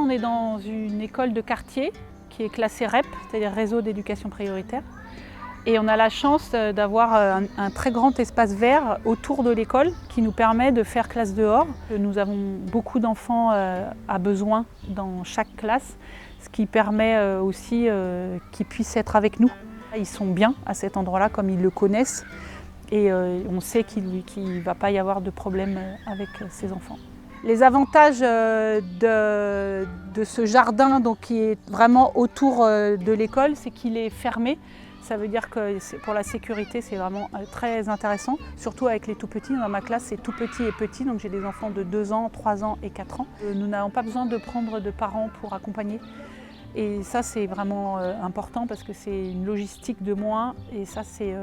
on est dans une école de quartier qui est classée REP, c'est-à-dire Réseau d'éducation prioritaire. Et on a la chance d'avoir un très grand espace vert autour de l'école qui nous permet de faire classe dehors. Nous avons beaucoup d'enfants à besoin dans chaque classe, ce qui permet aussi qu'ils puissent être avec nous. Ils sont bien à cet endroit-là comme ils le connaissent et on sait qu'il ne va pas y avoir de problème avec ces enfants. Les avantages de ce jardin donc, qui est vraiment autour de l'école, c'est qu'il est fermé. Ça veut dire que pour la sécurité, c'est vraiment très intéressant, surtout avec les tout petits. Dans ma classe, c'est tout petit et petit, donc j'ai des enfants de 2 ans, 3 ans et 4 ans. Nous n'avons pas besoin de prendre de parents pour accompagner. Et ça, c'est vraiment important parce que c'est une logistique de moins et ça, c'est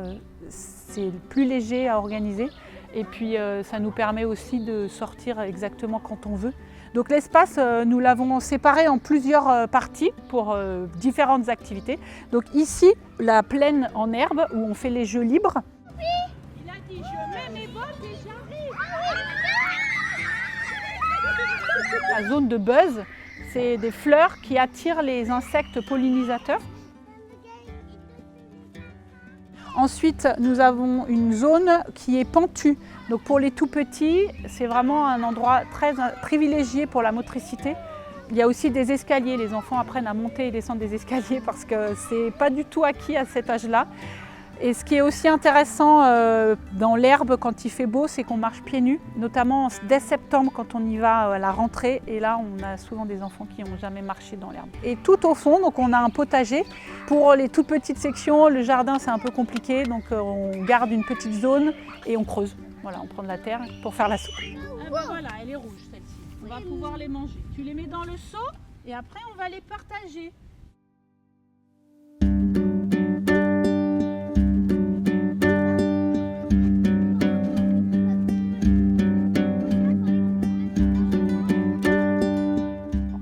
plus léger à organiser. Et puis, ça nous permet aussi de sortir exactement quand on veut. Donc l'espace, nous l'avons séparé en plusieurs parties pour différentes activités. Donc ici, la plaine en herbe où on fait les jeux libres. Oui, il a dit je mets mes bottes et j'arrive. La zone de buzz, c'est des fleurs qui attirent les insectes pollinisateurs. Ensuite, nous avons une zone qui est pentue. Donc pour les tout petits, c'est vraiment un endroit très privilégié pour la motricité. Il y a aussi des escaliers. Les enfants apprennent à monter et descendre des escaliers parce que ce n'est pas du tout acquis à cet âge-là. Et ce qui est aussi intéressant dans l'herbe quand il fait beau, c'est qu'on marche pieds nus, notamment dès septembre quand on y va à la rentrée. Et là, on a souvent des enfants qui n'ont jamais marché dans l'herbe. Et tout au fond, donc on a un potager. Pour les toutes petites sections, le jardin c'est un peu compliqué, donc on garde une petite zone et on creuse. Voilà, on prend de la terre pour faire la soupe. Ah ben voilà, elle est rouge celle-ci. On va pouvoir les manger. Tu les mets dans le seau et après on va les partager.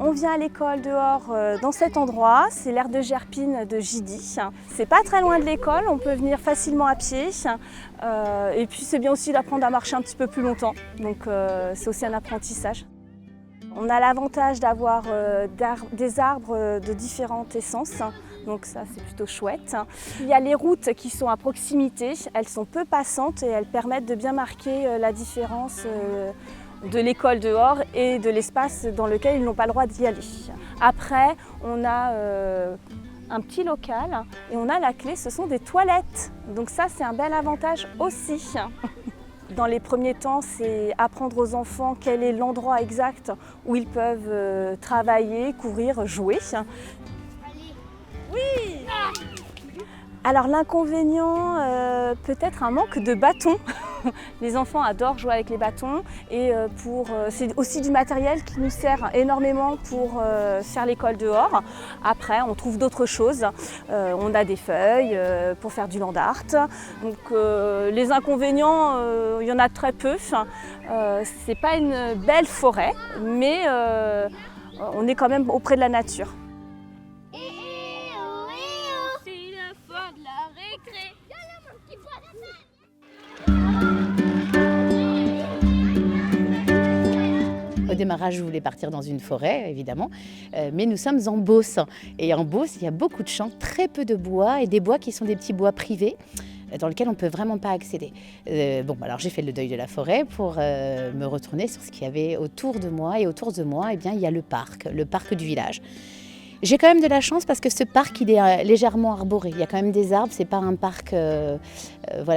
On vient à l'école dehors dans cet endroit, c'est l'aire de Gerpine de Gidy. C'est pas très loin de l'école, on peut venir facilement à pied. Et puis c'est bien aussi d'apprendre à marcher un petit peu plus longtemps, donc c'est aussi un apprentissage. On a l'avantage d'avoir des arbres de différentes essences, donc ça c'est plutôt chouette. Il y a les routes qui sont à proximité, elles sont peu passantes et elles permettent de bien marquer la différence de l'école dehors et de l'espace dans lequel ils n'ont pas le droit d'y aller. Après, on a un petit local et on a la clé, ce sont des toilettes. Donc ça, c'est un bel avantage aussi. Dans les premiers temps, c'est apprendre aux enfants quel est l'endroit exact où ils peuvent travailler, courir, jouer. Oui! Alors l'inconvénient, peut-être un manque de bâtons. Les enfants adorent jouer avec les bâtons et c'est aussi du matériel qui nous sert énormément pour faire l'école dehors. Après, on trouve d'autres choses. On a des feuilles pour faire du land art. Donc les inconvénients, il y en a très peu. C'est pas une belle forêt, mais on est quand même auprès de la nature. Au démarrage, je voulais partir dans une forêt, évidemment, mais nous sommes en Beauce. Et en Beauce, il y a beaucoup de champs, très peu de bois, et des bois qui sont des petits bois privés, dans lesquels on ne peut vraiment pas accéder. Alors j'ai fait le deuil de la forêt pour me retourner sur ce qu'il y avait autour de moi. Et autour de moi, eh bien, il y a le parc du village. J'ai quand même de la chance parce que ce parc, il est légèrement arboré. Il y a quand même des arbres, c'est pas un parc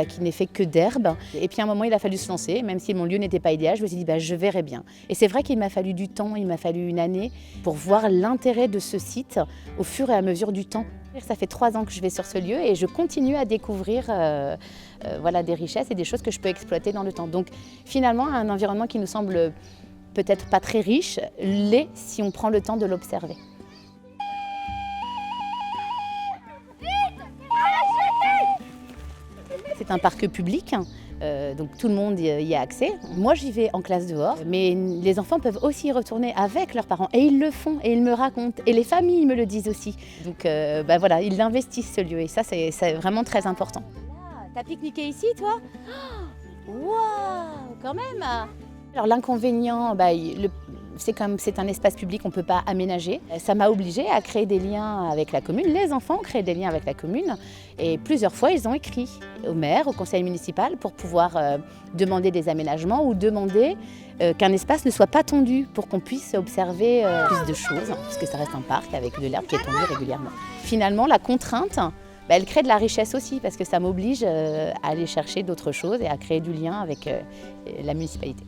qui n'est fait que d'herbes. Et puis à un moment, il a fallu se lancer, même si mon lieu n'était pas idéal, je me suis dit, je verrai bien. Et c'est vrai qu'il m'a fallu du temps, il m'a fallu une année pour voir l'intérêt de ce site au fur et à mesure du temps. Ça fait 3 ans que je vais sur ce lieu et je continue à découvrir des richesses et des choses que je peux exploiter dans le temps. Donc finalement, un environnement qui nous semble peut-être pas très riche, l'est si on prend le temps de l'observer. C'est un parc public, donc tout le monde y a accès. Moi, j'y vais en classe dehors, mais les enfants peuvent aussi y retourner avec leurs parents. Et ils le font, et ils me racontent. Et les familles me le disent aussi. Donc ils investissent ce lieu, et ça, c'est vraiment très important. T'as pique-niqué ici, toi? Waouh, quand même! Alors l'inconvénient, comme c'est un espace public, on ne peut pas aménager. Ça m'a obligée à créer des liens avec la commune. Les enfants ont créé des liens avec la commune et plusieurs fois ils ont écrit au maire, au conseil municipal pour pouvoir demander des aménagements ou demander qu'un espace ne soit pas tondu pour qu'on puisse observer plus de choses, puisque ça reste un parc avec de l'herbe qui est tondue régulièrement. Finalement, la contrainte, elle crée de la richesse aussi parce que ça m'oblige à aller chercher d'autres choses et à créer du lien avec la municipalité.